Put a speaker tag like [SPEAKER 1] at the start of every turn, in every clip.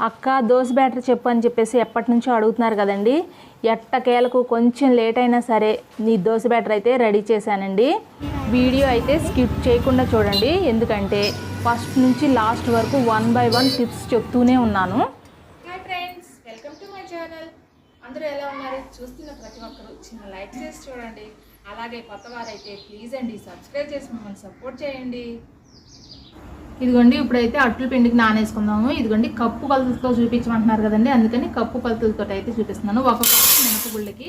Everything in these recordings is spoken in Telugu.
[SPEAKER 1] అక్క దోశ బ్యాటర్ చెప్పు అని చెప్పేసి ఎప్పటి నుంచో అడుగుతున్నారు కదండి. ఎట్టకేలకు కొంచెం లేట్ అయినా సరే నీ దోశ బ్యాటర్ అయితే రెడీ చేశానండి. వీడియో అయితే స్కిప్ చేయకుండా చూడండి, ఎందుకంటే ఫస్ట్ నుంచి లాస్ట్ వరకు 1 by 1 టిప్స్ చెప్తూనే ఉన్నాను.
[SPEAKER 2] Hi friends, welcome to my channel. అందరూ ఎలా ఉన్నారు? చూస్తున్న ప్రతి ఒక్కరు చిన్న లైక్ చేసి చూడండి. అలాగే కొత్త వారైతే ప్లీజ్ అండి సబ్స్క్రైబ్ చేసి మమ్మల్ని సపోర్ట్ చేయండి. ఇదిగోండి ఇప్పుడైతే అట్ల పిండికి నానేసుకుందాము. ఇదిగోండి కప్పు కొలతలతో చూపించమంటున్నారు కదండి, అందుకని కప్పు కొలతలతో అయితే చూపిస్తున్నాను. 1 కప్పు మినపగుళ్ళకి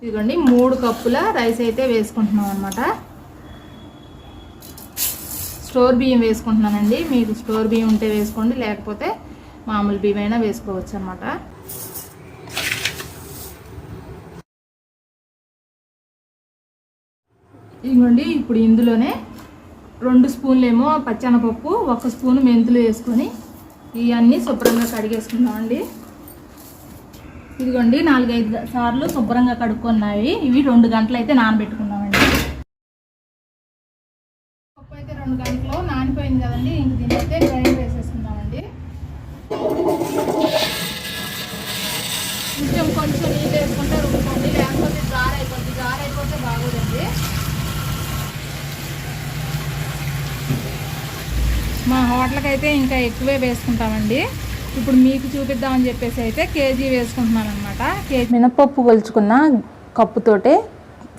[SPEAKER 2] ఇదిగోండి 3 కప్పుల రైస్ అయితే వేసుకుంటున్నాం అనమాట. స్టోర్ బియ్యం వేసుకుంటున్నానండి. మీకు స్టోర్ బియ్యం ఉంటే వేసుకోండి, లేకపోతే మామూలు బియ్యం అయినా వేసుకోవచ్చు అనమాట. ఇదిగోండి ఇప్పుడు ఇందులోనే 2 స్పూన్లు ఏమో పచ్చెనపప్పు, 1 స్పూను మెంతులు వేసుకొని ఇవన్నీ శుభ్రంగా కడిగేసుకుందామండి. ఇదిగోండి 4-5 సార్లు శుభ్రంగా కడుక్కున్నాయి. ఇవి 2 గంటలు అయితే నానబెట్టుకున్నామండి. పప్పు అయితే 2 గంటలు నానిపోయింది కదండి. ఇంక దీన్ని అయితే గ్రైండ్ వేసేసుకుందామండి. కొంచెం నీళ్ళు వేసుకుంటే రుబ్బుకోండి, లేకపోతే జార్ అయిపోతే బాగోదండి. మా హోటల్కి అయితే ఇంకా ఎక్కువే వేసుకుంటామండి. ఇప్పుడు మీకు చూపిద్దామని చెప్పేసి అయితే కేజీ వేసుకుంటున్నాను అనమాట.
[SPEAKER 1] మినపప్పు కొలుచుకున్న కప్పుతోటే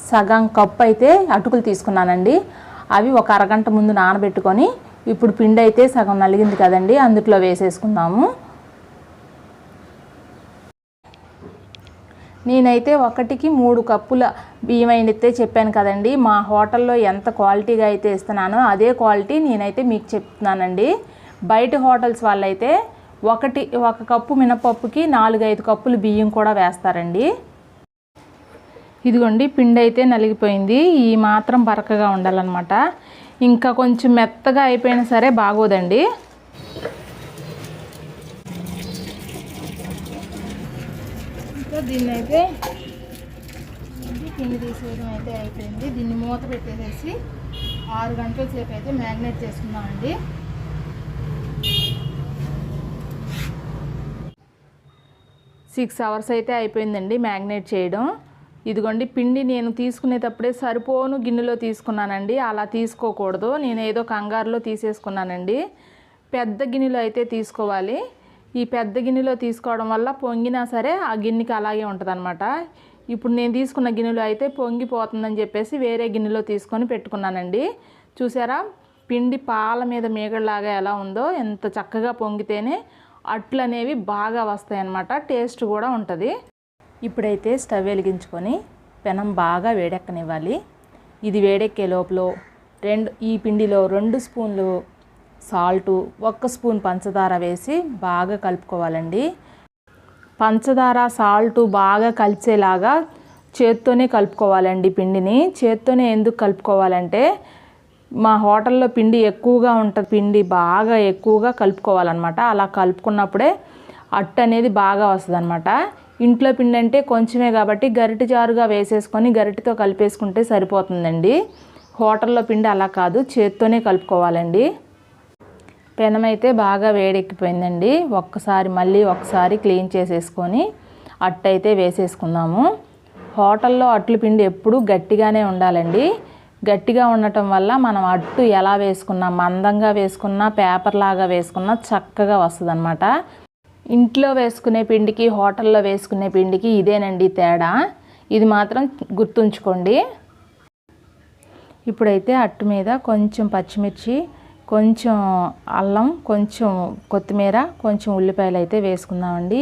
[SPEAKER 1] సగం కప్పు అయితే అటుకులు తీసుకున్నానండి. అవి ఒక అరగంట ముందు నానబెట్టుకొని ఇప్పుడు పిండి అయితే సగం నలిగింది కదండి, అందులో వేసేసుకుందాము. నేనైతే 1కి 3 కప్పుల బియ్యం అయితే చెప్పాను కదండి. మా హోటల్లో ఎంత క్వాలిటీగా అయితే ఇస్తున్నానో అదే క్వాలిటీ నేనైతే మీకు చెప్తున్నానండి. బయట హోటల్స్ వాళ్ళైతే 1 కప్పు మినపప్పుకి 4-5 కప్పులు బియ్యం కూడా వేస్తారండి. ఇదిగోండి పిండి అయితే నలిగిపోయింది. ఈ మాత్రం బరకగా ఉండాలన్నమాట. ఇంకా కొంచెం మెత్తగా అయిపోయినా సరే బాగోదండి. దీన్ని అయితే పిండి తీసేయడం అయితే అయిపోయింది. దీన్ని మూత పెట్టేసేసి 6 గంటల సేపు అయితే మ్యాగ్నేట్ చేసుకుందామండి. 6 అవర్స్ అయితే అయిపోయిందండి మ్యాగ్నేట్ చేయడం. ఇదిగోండి పిండి నేను తీసుకునేటప్పుడే సరిపోను గిన్నెలో తీసుకున్నానండి. అలా తీసుకోకూడదు, నేను ఏదో కంగారులో తీసేసుకున్నానండి. పెద్ద గిన్నెలో అయితే తీసుకోవాలి. ఈ పెద్ద గిన్నెలో తీసుకోవడం వల్ల పొంగినా సరే ఆ గిన్నెకి అలాగే ఉంటుంది అనమాట. ఇప్పుడు నేను తీసుకున్న గిన్నెలో అయితే పొంగిపోతుందని చెప్పేసి వేరే గిన్నెలో తీసుకొని పెట్టుకున్నానండి. చూసారా పిండి పాల మీద మీగడలాగా ఎలా ఉందో, ఎంత చక్కగా పొంగితేనే అట్లు అనేవి బాగా వస్తాయి అన్నమాట. టేస్ట్ కూడా ఉంటుంది. ఇప్పుడైతే స్టవ్ వెలిగించుకొని పెనం బాగా వేడెక్కనివ్వాలి. ఇది వేడెక్కే లోపల ఈ పిండిలో 2 స్పూన్లు సాల్టు, 1 స్పూన్ పంచదార వేసి బాగా కలుపుకోవాలండి. పంచదార సాల్టు బాగా కలిసేలాగా చేత్తోనే కలుపుకోవాలండి. పిండిని చేత్తోనే ఎందుకు కలుపుకోవాలంటే మా హోటల్లో పిండి ఎక్కువగా ఉంటుంది, పిండి బాగా ఎక్కువగా కలుపుకోవాలన్నమాట. అలా కలుపుకున్నప్పుడే అట్టు అనేది బాగా వస్తుంది అనమాట. ఇంట్లో పిండి అంటే కొంచెమే కాబట్టి గరిటె జారుగా వేసేసుకొని గరిటెతో కలిపేసుకుంటే సరిపోతుందండి. హోటల్లో పిండి అలా కాదు, చేత్తోనే కలుపుకోవాలండి. పెనం అయితే బాగా వేడెక్కిపోయిందండి. మళ్ళీ ఒకసారి క్లీన్ చేసేసుకొని అట్టు అయితే వేసేసుకుందాము. హోటల్లో అట్లు పిండి ఎప్పుడూ గట్టిగానే ఉండాలండి. గట్టిగా ఉండటం వల్ల మనం అట్టు ఎలా వేసుకున్నా, మందంగా వేసుకున్నా, పేపర్ లాగా వేసుకున్నా చక్కగా వస్తుంది అనమాట. ఇంట్లో వేసుకునే పిండికి హోటల్లో వేసుకునే పిండికి ఇదేనండి తేడా. ఇది మాత్రం గుర్తుంచుకోండి. ఇప్పుడైతే అట్టు మీద కొంచెం పచ్చిమిర్చి, కొంచెం అల్లం, కొంచెం కొత్తిమీర, కొంచెం ఉల్లిపాయలు అయితే వేసుకుందామండి.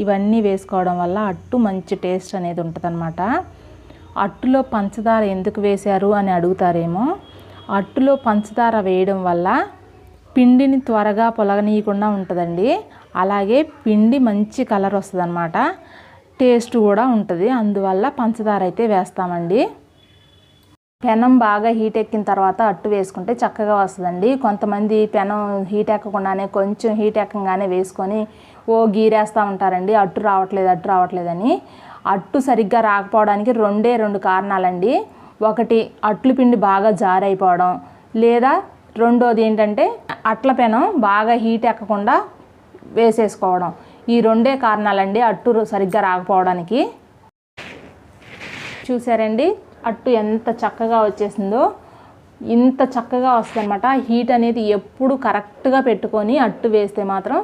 [SPEAKER 1] ఇవన్నీ వేసుకోవడం వల్ల అట్టు మంచి టేస్ట్ అనేది ఉంటుందన్నమాట. అట్టులో పంచదార ఎందుకు వేశారు అని అడుగుతారేమో. అట్టులో పంచదార వేయడం వల్ల పిండిని త్వరగా పొలగనీయకుండా ఉంటుందండి. అలాగే పిండి మంచి కలర్ వస్తుంది అన్నమాట, టేస్ట్ కూడా ఉంటుంది. అందువల్ల పంచదార అయితే వేస్తామండి. పెనం బాగా హీట్ ఎక్కిన తర్వాత అట్టు వేసుకుంటే చక్కగా వస్తుందండి. కొంతమంది పెనం హీట్ ఎక్కకుండానే కొంచెం హీట్ ఎక్కగానే వేసుకొని గీరేస్తూ ఉంటారండి, అట్టు రావట్లేదని. అట్టు సరిగ్గా రాకపోవడానికి 2 కారణాలండి. ఒకటి అట్లు పిండి బాగా జారైపోవడం, లేదా రెండోది ఏంటంటే అట్ల పెనం బాగా హీట్ ఎక్కకుండా వేసేసుకోవడం. ఈ రెండే కారణాలండి అట్టు సరిగ్గా రాకపోవడానికి. చూసారండి అట్టు ఎంత చక్కగా వచ్చేసిందో. ఇంత చక్కగా వస్తుందన్నమాట. హీట్ అనేది ఎప్పుడు కరెక్ట్గా పెట్టుకొని అట్టు వేస్తే మాత్రం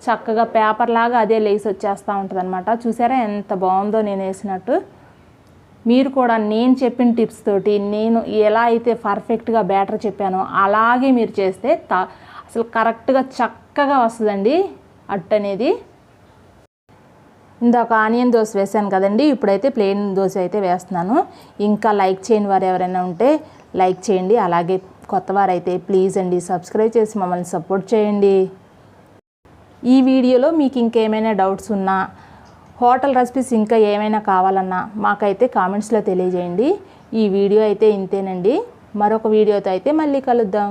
[SPEAKER 1] చక్కగా పేపర్ లాగా అదే లేసి వచ్చేస్తూ ఉంటుంది అనమాట. చూసారా ఎంత బాగుందో నేను వేసినట్టు. మీరు కూడా నేను చెప్పిన టిప్స్ తోటి నేను ఎలా అయితే పర్ఫెక్ట్గా బ్యాటర్ చెప్పానో అలాగే మీరు చేస్తే అసలు కరెక్ట్గా చక్కగా వస్తుందండి అట్టు అనేది. ఇందాక ఆనియన్ దోశ వేసాను కదండి, ఇప్పుడైతే ప్లెయిన్ దోశ అయితే వేస్తున్నాను. ఇంకా లైక్ చేయని వారు ఎవరైనా ఉంటే లైక్ చేయండి. అలాగే కొత్త వారైతే ప్లీజ్ అండి సబ్స్క్రైబ్ చేసి మమ్మల్ని సపోర్ట్ చేయండి. ఈ వీడియోలో మీకు ఇంకేమైనా డౌట్స్ ఉన్నా, హోటల్ రెసిపీస్ ఇంకా ఏమైనా కావాలన్నా మాకైతే కామెంట్స్లో తెలియజేయండి. ఈ వీడియో అయితే ఇంతేనండి. మరొక వీడియోతో అయితే మళ్ళీ కలుద్దాం.